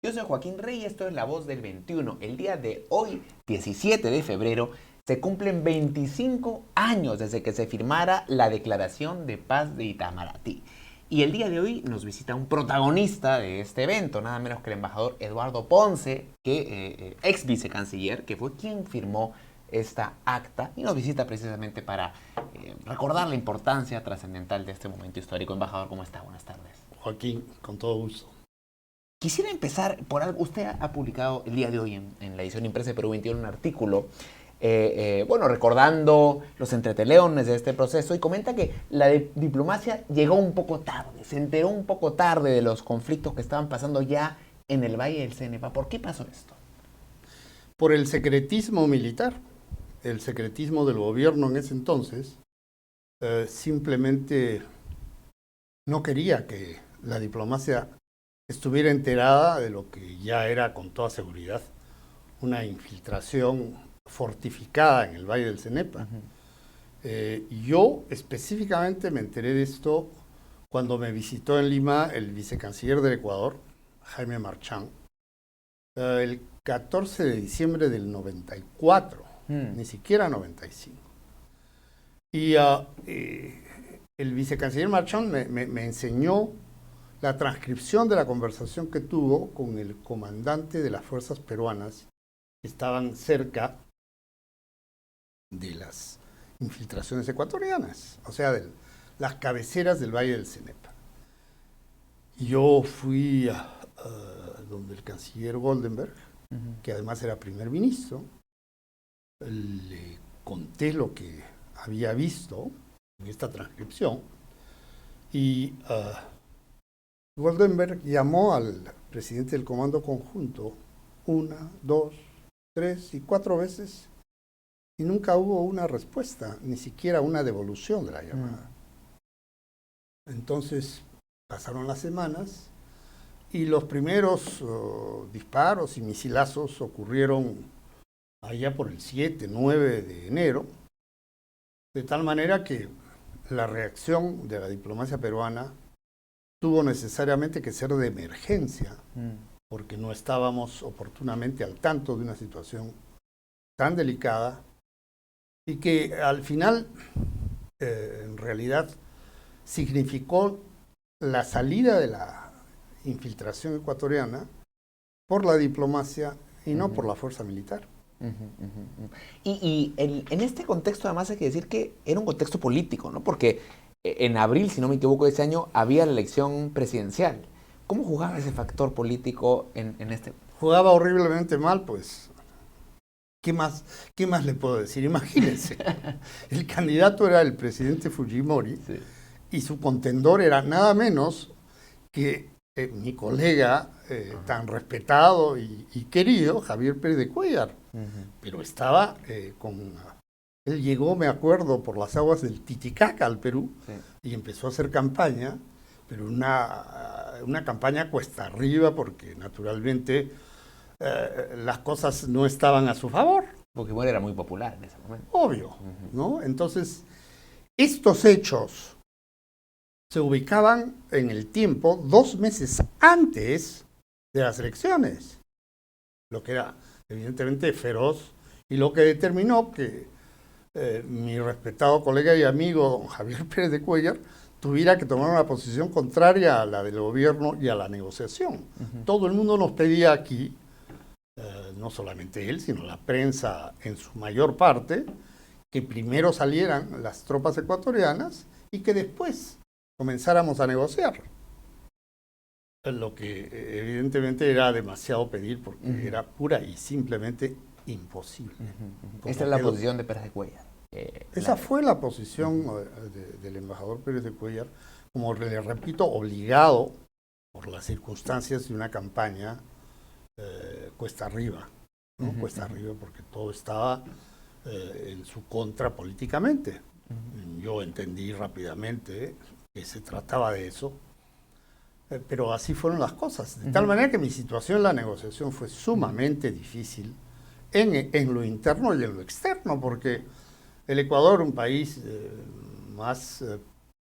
Yo soy Joaquín Rey y esto es La Voz del 21. El día de hoy, 17 de febrero, se cumplen 25 años desde que se firmara la Declaración de Paz de Itamaraty. Y el día de hoy nos visita un protagonista de este evento, nada menos que el embajador Eduardo Ponce, que ex vicecanciller, que fue quien firmó esta acta y nos visita precisamente para recordar la importancia trascendental de este momento histórico. Embajador, ¿cómo está? Buenas tardes. Joaquín, con todo gusto. Quisiera empezar por algo. Usted ha publicado el día de hoy en la edición impresa de Perú 21 un artículo, recordando los entreteleones de este proceso y comenta que la diplomacia llegó un poco tarde, se enteró un poco tarde de los conflictos que estaban pasando ya en el Valle del Cenepa. ¿Por qué pasó esto? Por el secretismo militar, el secretismo del gobierno en ese entonces, simplemente no quería que la diplomacia estuviera enterada de lo que ya era con toda seguridad una infiltración fortificada en el Valle del Cenepa. Yo específicamente me enteré de esto cuando me visitó en Lima el vicecanciller del Ecuador, Jaime Marchán, el 14 de diciembre del 94, ni siquiera 95. Y el vicecanciller Marchán me enseñó la transcripción de la conversación que tuvo con el comandante de las fuerzas peruanas que estaban cerca de las infiltraciones ecuatorianas, o sea, de las cabeceras del Valle del Cenepa. Yo fui a donde el canciller Goldenberg, que además era primer ministro, le conté lo que había visto en esta transcripción y Goldenberg llamó al presidente del Comando Conjunto 1, 2, 3 y 4 veces y nunca hubo una respuesta, ni siquiera una devolución de la llamada. Entonces pasaron las semanas y los primeros disparos y misilazos ocurrieron allá por el 7, 9 de enero, de tal manera que la reacción de la diplomacia peruana tuvo necesariamente que ser de emergencia, porque no estábamos oportunamente al tanto de una situación tan delicada y que al final, en realidad, significó la salida de la infiltración ecuatoriana por la diplomacia y no por la fuerza militar. Y en este contexto además hay que decir que era un contexto político, ¿no? Porque en abril, si no me equivoco, de ese año había la elección presidencial. ¿Cómo jugaba ese factor político en este? Jugaba horriblemente mal, pues. ¿Qué más le puedo decir? Imagínense, el candidato era el presidente Fujimori, sí, y su contendor era nada menos que mi colega tan respetado y querido, Javier Pérez de Cuéllar. Pero estaba él llegó, me acuerdo, por las aguas del Titicaca al Perú, sí, y empezó a hacer campaña, pero una campaña cuesta arriba porque naturalmente las cosas no estaban a su favor. Porque bueno, era muy popular en ese momento. Obvio, ¿no? Entonces, estos hechos se ubicaban en el tiempo 2 meses antes de las elecciones, lo que era evidentemente feroz y lo que determinó que mi respetado colega y amigo don Javier Pérez de Cuéllar tuviera que tomar una posición contraria a la del gobierno y a la negociación. Todo el mundo nos pedía aquí, no solamente él, sino la prensa en su mayor parte, que primero salieran las tropas ecuatorianas y que después comenzáramos a negociar. Lo que evidentemente era demasiado pedir porque era pura y simplemente imposible. Esta es la posición de Pérez de Cuéllar. Esa fue la posición del embajador Pérez de Cuéllar, como le repito, obligado por las circunstancias de una campaña cuesta arriba, ¿no? Cuesta arriba porque todo estaba en su contra políticamente. Yo entendí rápidamente que se trataba de eso, pero así fueron las cosas. De tal manera que mi situación en la negociación fue sumamente difícil en lo interno y en lo externo, porque el Ecuador, un país más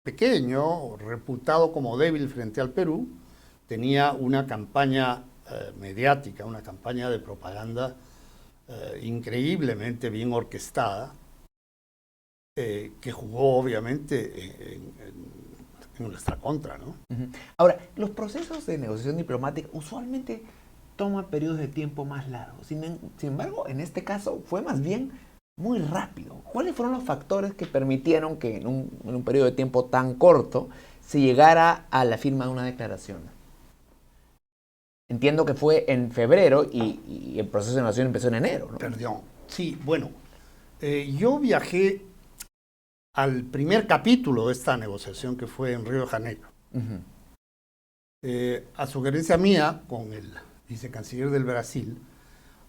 pequeño, reputado como débil frente al Perú, tenía una campaña mediática, una campaña de propaganda increíblemente bien orquestada, que jugó obviamente en nuestra contra, ¿no? Ahora, los procesos de negociación diplomática usualmente toman periodos de tiempo más largos. Sin embargo, en este caso fue más bien muy rápido. ¿Cuáles fueron los factores que permitieron que en un periodo de tiempo tan corto se llegara a la firma de una declaración? Entiendo que fue en febrero y el proceso de negociación empezó en enero, ¿no? Perdón. Sí, bueno, yo viajé al primer capítulo de esta negociación que fue en Río de Janeiro. A sugerencia mía, con el vicecanciller del Brasil,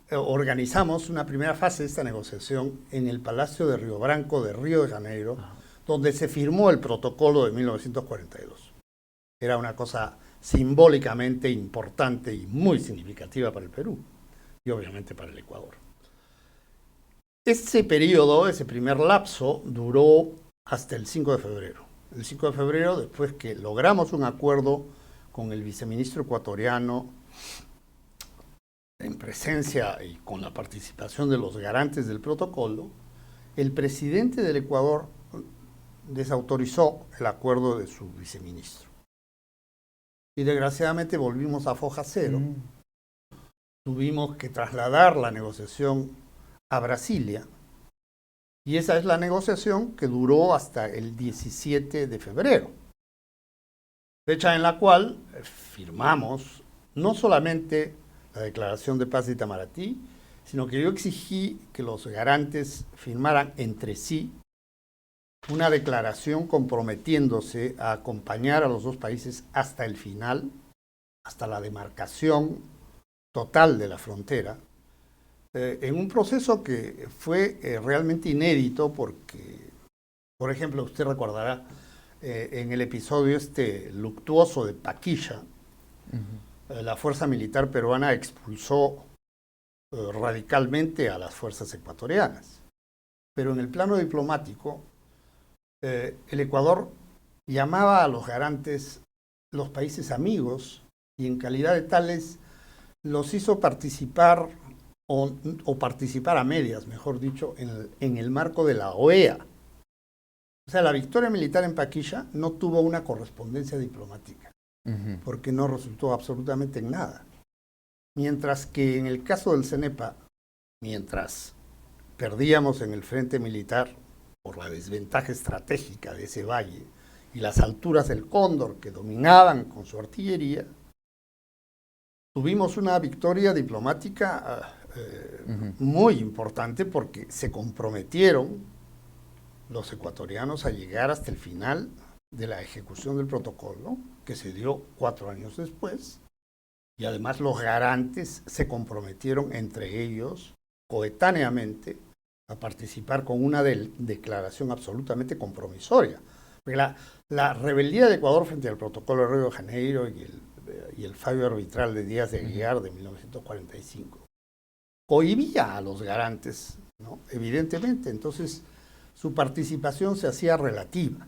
organizamos una primera fase de esta negociación en el Palacio de Río Branco de Río de Janeiro, donde se firmó el protocolo de 1942. Era una cosa simbólicamente importante y muy significativa para el Perú y obviamente para el Ecuador. Ese periodo, ese primer lapso, duró hasta el 5 de febrero. El 5 de febrero, después que logramos un acuerdo con el viceministro ecuatoriano, en presencia y con la participación de los garantes del protocolo, el presidente del Ecuador desautorizó el acuerdo de su viceministro. Y desgraciadamente volvimos a foja cero. Tuvimos que trasladar la negociación a Brasilia, y esa es la negociación que duró hasta el 17 de febrero, fecha en la cual firmamos no solamente la declaración de paz de Itamaraty, sino que yo exigí que los garantes firmaran entre sí una declaración comprometiéndose a acompañar a los dos países hasta el final, hasta la demarcación total de la frontera, en un proceso que fue realmente inédito porque, por ejemplo, usted recordará en el episodio luctuoso de Paquilla, la fuerza militar peruana expulsó radicalmente a las fuerzas ecuatorianas. Pero en el plano diplomático, el Ecuador llamaba a los garantes los países amigos y en calidad de tales los hizo participar o participar a medias, mejor dicho, en el marco de la OEA. O sea, la victoria militar en Paquilla no tuvo una correspondencia diplomática, porque no resultó absolutamente en nada. Mientras que en el caso del CENEPA, mientras perdíamos en el frente militar por la desventaja estratégica de ese valle y las alturas del Cóndor que dominaban con su artillería, tuvimos una victoria diplomática muy importante porque se comprometieron los ecuatorianos a llegar hasta el final de la ejecución del protocolo, que se dio 4 años después, y además los garantes se comprometieron entre ellos coetáneamente a participar con una declaración absolutamente compromisoria. Porque la rebeldía de Ecuador frente al protocolo de Río de Janeiro y el fallo arbitral de Díaz de Aguiar de 1945 cohibía a los garantes, ¿no? Evidentemente. Entonces, su participación se hacía relativa.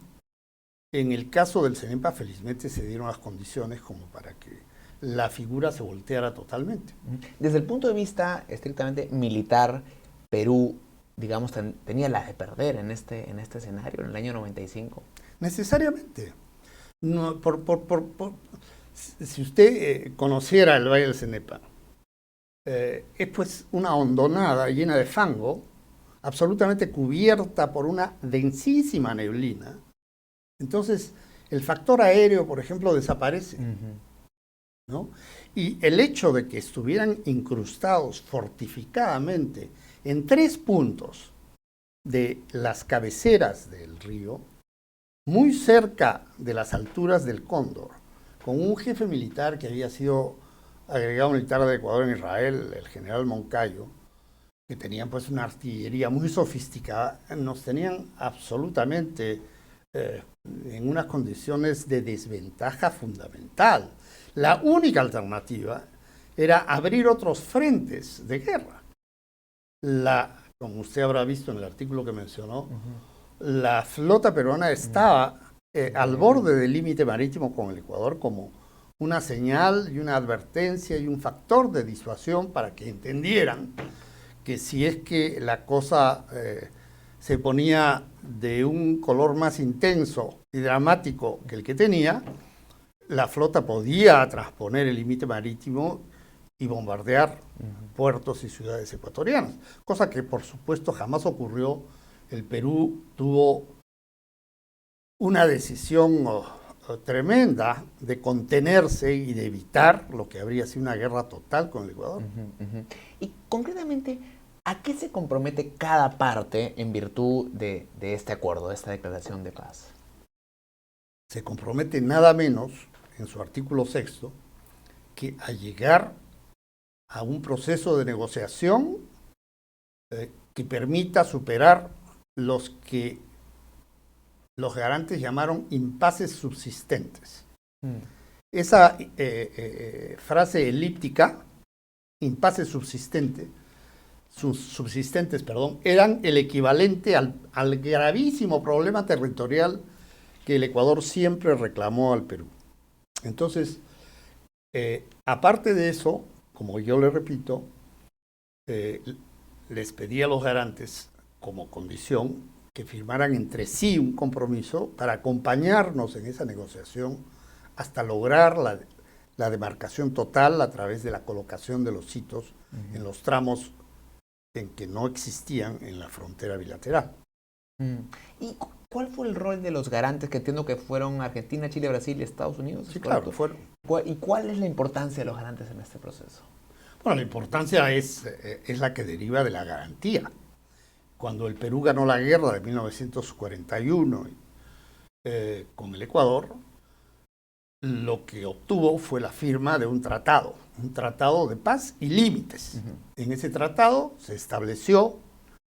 En el caso del CENEPA, felizmente se dieron las condiciones como para que la figura se volteara totalmente. Desde el punto de vista estrictamente militar, Perú, digamos, tenía la de perder en este escenario, en el año 95. Necesariamente. No, si usted conociera el Valle del Cenepa, es pues una hondonada llena de fango, absolutamente cubierta por una densísima neblina. Entonces, el factor aéreo, por ejemplo, desaparece, ¿no? Y el hecho de que estuvieran incrustados fortificadamente en 3 puntos de las cabeceras del río, muy cerca de las alturas del Cóndor, con un jefe militar que había sido agregado militar de Ecuador en Israel, el general Moncayo, que tenían pues una artillería muy sofisticada, nos tenían absolutamente en unas condiciones de desventaja fundamental. La única alternativa era abrir otros frentes de guerra. Como usted habrá visto en el artículo que mencionó, la flota peruana estaba al borde del límite marítimo con el Ecuador como una señal y una advertencia y un factor de disuasión para que entendieran que si es que la cosa se ponía de un color más intenso y dramático que el que tenía, la flota podía transponer el límite marítimo y bombardear puertos y ciudades ecuatorianas, cosa que por supuesto jamás ocurrió. El Perú tuvo una decisión tremenda de contenerse y de evitar lo que habría sido una guerra total con el Ecuador. Y concretamente, ¿a qué se compromete cada parte en virtud de este acuerdo, de esta declaración de paz? Se compromete nada menos, en su artículo 6, que a llegar a un proceso de negociación que permita superar los que los garantes llamaron impases subsistentes. Esa frase elíptica, impases subsistentes, eran el equivalente al gravísimo problema territorial que el Ecuador siempre reclamó al Perú. Entonces, aparte de eso, como yo le repito, les pedí a los garantes como condición que firmaran entre sí un compromiso para acompañarnos en esa negociación hasta lograr la demarcación total a través de la colocación de los hitos en los tramos en que no existían en la frontera bilateral. ¿Y cuál fue el rol de los garantes, que entiendo que fueron Argentina, Chile, Brasil y Estados Unidos? Sí, claro, fueron. ¿Y cuál es la importancia de los garantes en este proceso? Bueno, la importancia es la que deriva de la garantía. Cuando el Perú ganó la guerra de 1941 con el Ecuador, lo que obtuvo fue la firma de un tratado de paz y límites. En ese tratado se estableció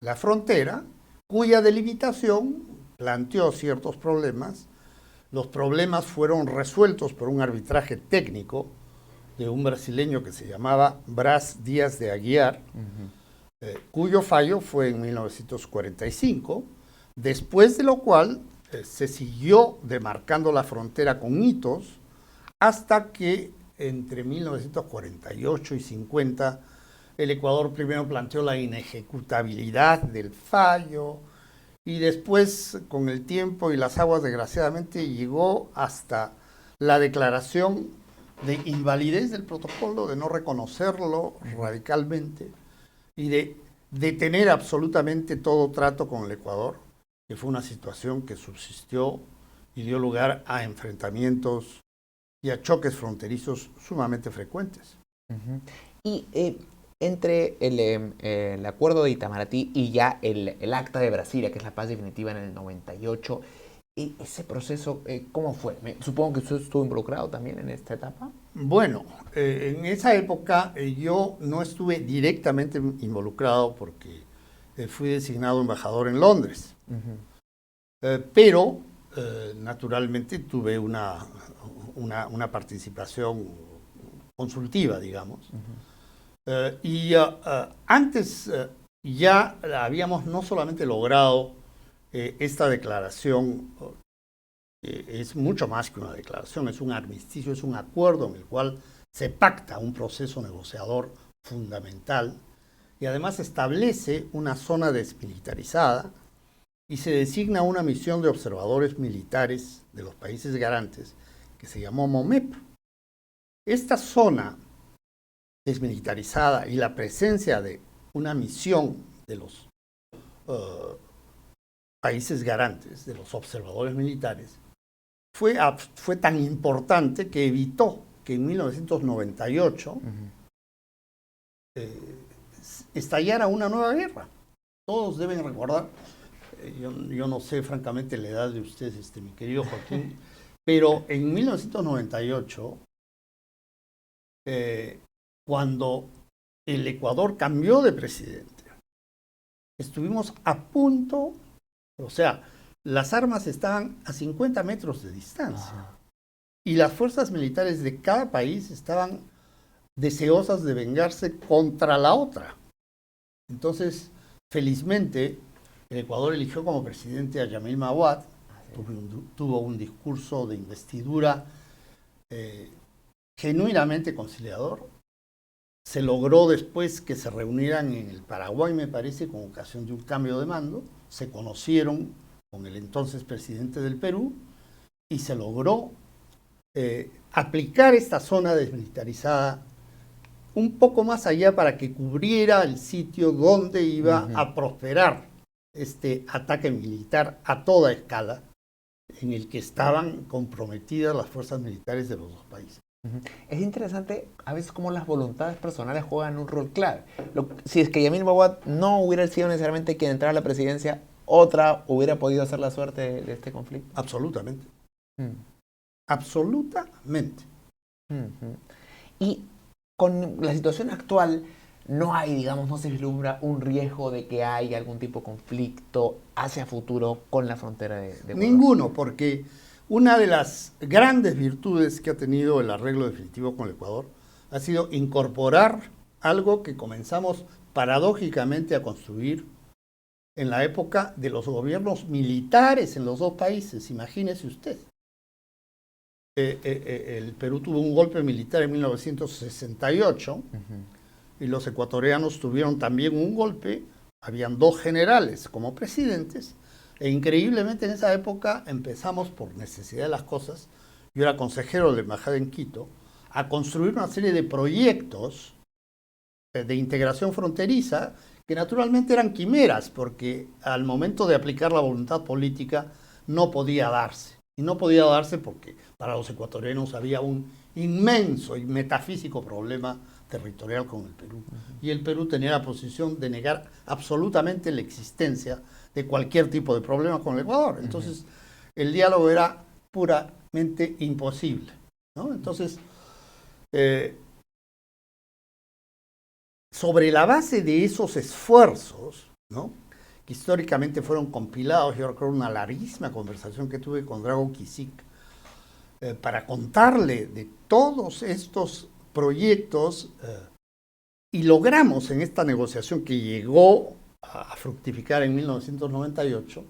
la frontera, cuya delimitación planteó ciertos problemas. Los problemas fueron resueltos por un arbitraje técnico de un brasileño que se llamaba Brás Díaz de Aguiar, cuyo fallo fue en 1945, después de lo cual se siguió demarcando la frontera con hitos hasta que entre 1948 y 50 el Ecuador primero planteó la inejecutabilidad del fallo y después, con el tiempo y las aguas, desgraciadamente, llegó hasta la declaración de invalidez del protocolo, de no reconocerlo radicalmente y de detener absolutamente todo trato con el Ecuador, que fue una situación que subsistió y dio lugar a enfrentamientos y a choques fronterizos sumamente frecuentes. Y entre el acuerdo de Itamaraty y ya el acta de Brasilia, que es la paz definitiva en el 98, ese proceso, ¿cómo fue? Supongo que usted estuvo involucrado también en esta etapa. Bueno, en esa época yo no estuve directamente involucrado porque fui designado embajador en Londres. Pero naturalmente tuve una participación consultiva, digamos. Antes ya habíamos no solamente logrado esta declaración, es mucho más que una declaración, es un armisticio, es un acuerdo en el cual se pacta un proceso negociador fundamental y además establece una zona desmilitarizada y se designa una misión de observadores militares de los países garantes que se llamó MOMEP. Esta zona desmilitarizada y la presencia de una misión de los países garantes, de los observadores militares, fue tan importante que evitó que en 1998 estallara una nueva guerra. Todos deben recordar, yo no sé francamente la edad de usted, mi querido Joaquín, pero en 1998, cuando el Ecuador cambió de presidente, estuvimos a punto, o sea, las armas estaban a 50 metros de distancia y las fuerzas militares de cada país estaban deseosas de vengarse contra la otra. Entonces, felizmente, el Ecuador eligió como presidente a Yamil Mahuad, tuvo un discurso de investidura genuinamente conciliador. Se logró después que se reunieran en el Paraguay, me parece, con ocasión de un cambio de mando. Se conocieron con el entonces presidente del Perú y se logró aplicar esta zona desmilitarizada un poco más allá para que cubriera el sitio donde iba a prosperar este ataque militar a toda escala en el que estaban comprometidas las fuerzas militares de los dos países. Es interesante a veces cómo las voluntades personales juegan un rol clave. Si es que Yamil Maguad no hubiera sido necesariamente quien entrara a la presidencia, otra hubiera podido hacer la suerte de este conflicto. Absolutamente. Absolutamente. Y con la situación actual, no hay, digamos, no se vislumbra un riesgo de que haya algún tipo de conflicto hacia futuro con la frontera de Ecuador. Ninguno, porque una de las grandes virtudes que ha tenido el arreglo definitivo con el Ecuador ha sido incorporar algo que comenzamos paradójicamente a construir en la época de los gobiernos militares en los dos países. Imagínese usted. El Perú tuvo un golpe militar en 1968 y los ecuatorianos tuvieron también un golpe. Habían dos generales como presidentes. E increíblemente en esa época empezamos, por necesidad de las cosas, yo era consejero de la embajada en Quito, a construir una serie de proyectos de integración fronteriza que naturalmente eran quimeras, porque al momento de aplicar la voluntad política no podía darse. Y no podía darse porque para los ecuatorianos había un inmenso y metafísico problema territorial con el Perú. Y el Perú tenía la posición de negar absolutamente la existencia de cualquier tipo de problema con el Ecuador. Entonces, el diálogo era puramente imposible, ¿no? Entonces, sobre la base de esos esfuerzos, ¿no?, que históricamente fueron compilados, yo recuerdo una larguísima conversación que tuve con Drago Kisic para contarle de todos estos proyectos y logramos en esta negociación que llegó a fructificar en 1998,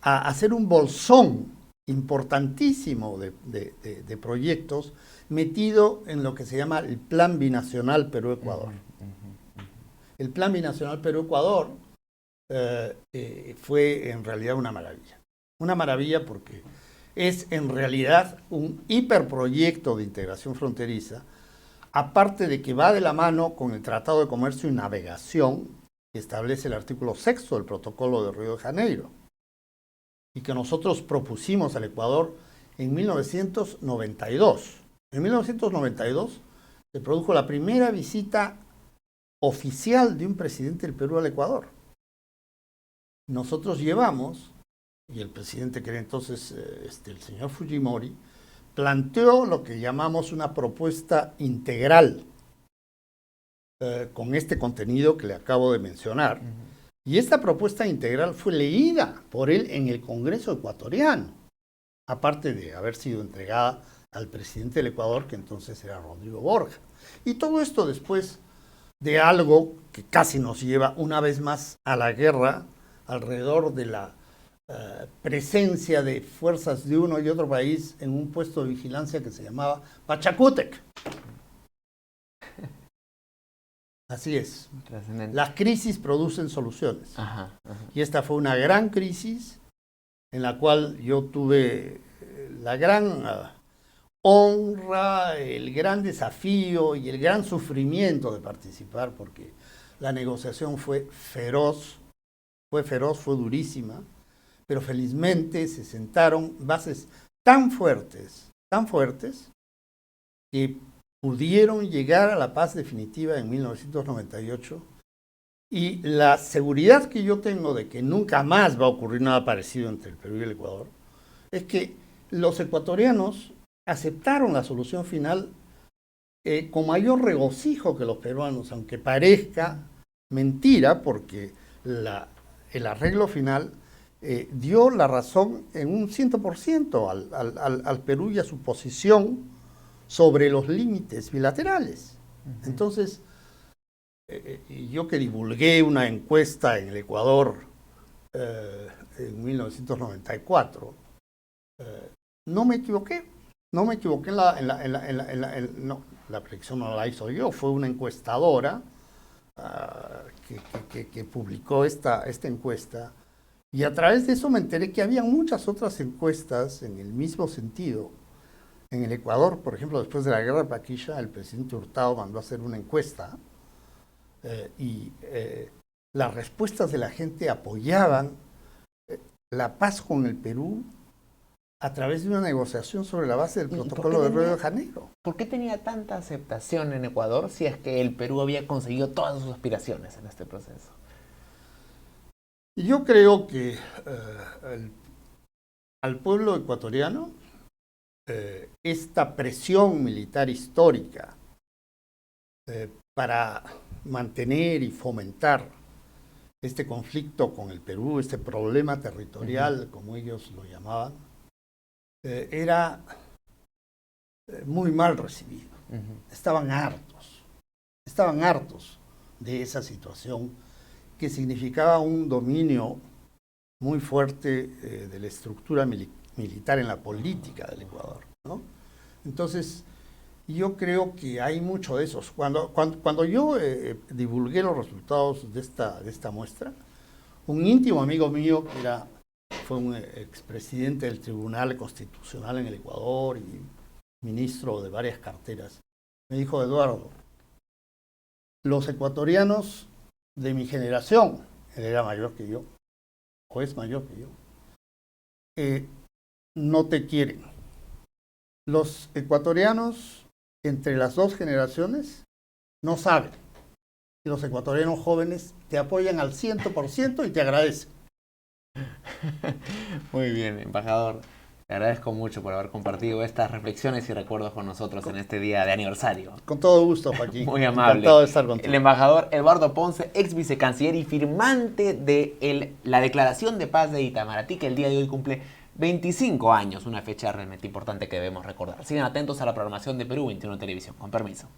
a hacer un bolsón importantísimo de proyectos metido en lo que se llama el Plan Binacional Perú-Ecuador. El Plan Binacional Perú-Ecuador fue en realidad una maravilla. Una maravilla porque es en realidad un hiperproyecto de integración fronteriza, aparte de que va de la mano con el Tratado de Comercio y Navegación, que establece el artículo 6 del Protocolo de Río de Janeiro, y que nosotros propusimos al Ecuador en 1992. En 1992 se produjo la primera visita oficial de un presidente del Perú al Ecuador. Nosotros llevamos, y el presidente que era entonces el señor Fujimori, planteó lo que llamamos una propuesta integral con este contenido que le acabo de mencionar. Y esta propuesta integral fue leída por él en el Congreso ecuatoriano, aparte de haber sido entregada al presidente del Ecuador, que entonces era Rodrigo Borja. Y todo esto después de algo que casi nos lleva una vez más a la guerra alrededor de la presencia de fuerzas de uno y otro país en un puesto de vigilancia que se llamaba Pachacútec. Así es. Las crisis producen soluciones. Y esta fue una gran crisis en la cual yo tuve la gran honra, el gran desafío y el gran sufrimiento de participar, porque la negociación fue feroz, fue durísima, pero felizmente se sentaron bases tan fuertes, que pudieron llegar a la paz definitiva en 1998, y la seguridad que yo tengo de que nunca más va a ocurrir nada parecido entre el Perú y el Ecuador, es que los ecuatorianos aceptaron la solución final con mayor regocijo que los peruanos, aunque parezca mentira, porque el arreglo final dio la razón en un 100% al Perú y a su posición sobre los límites bilaterales. Entonces, yo que divulgué una encuesta en el Ecuador en 1994, no me equivoqué. No me equivoqué no, la predicción no la hizo yo, fue una encuestadora que publicó esta encuesta, y a través de eso me enteré que había muchas otras encuestas en el mismo sentido. En el Ecuador, por ejemplo, después de la guerra de Paquilla, el presidente Hurtado mandó a hacer una encuesta y las respuestas de la gente apoyaban la paz con el Perú a través de una negociación sobre la base del protocolo de Río de Janeiro. ¿Por qué tenía tanta aceptación en Ecuador si es que el Perú había conseguido todas sus aspiraciones en este proceso? Y yo creo que al pueblo ecuatoriano esta presión militar histórica para mantener y fomentar este conflicto con el Perú, este problema territorial, como ellos lo llamaban, era muy mal recibido. Estaban hartos de esa situación que significaba un dominio muy fuerte de la estructura militar en la política del Ecuador, ¿no? Entonces, yo creo que hay mucho de esos. Cuando yo divulgué los resultados de esta muestra, un íntimo amigo mío, fue un expresidente del Tribunal Constitucional en el Ecuador y ministro de varias carteras, me dijo: Eduardo, los ecuatorianos de mi generación, él era mayor que yo, o es mayor que yo, no te quieren. Los ecuatorianos entre las dos generaciones no saben. Y los ecuatorianos jóvenes te apoyan al 100% y te agradecen. Muy bien, embajador. Le agradezco mucho por haber compartido estas reflexiones y recuerdos con nosotros en este día de aniversario. Con todo gusto, Joaquín. Muy amable. Encantado de estar contigo. El embajador Eduardo Ponce, ex vicecanciller y firmante de la Declaración de Paz de Itamaraty, que el día de hoy cumple 25 años, una fecha realmente importante que debemos recordar. Sigan atentos a la programación de Perú 21 Televisión. Con permiso.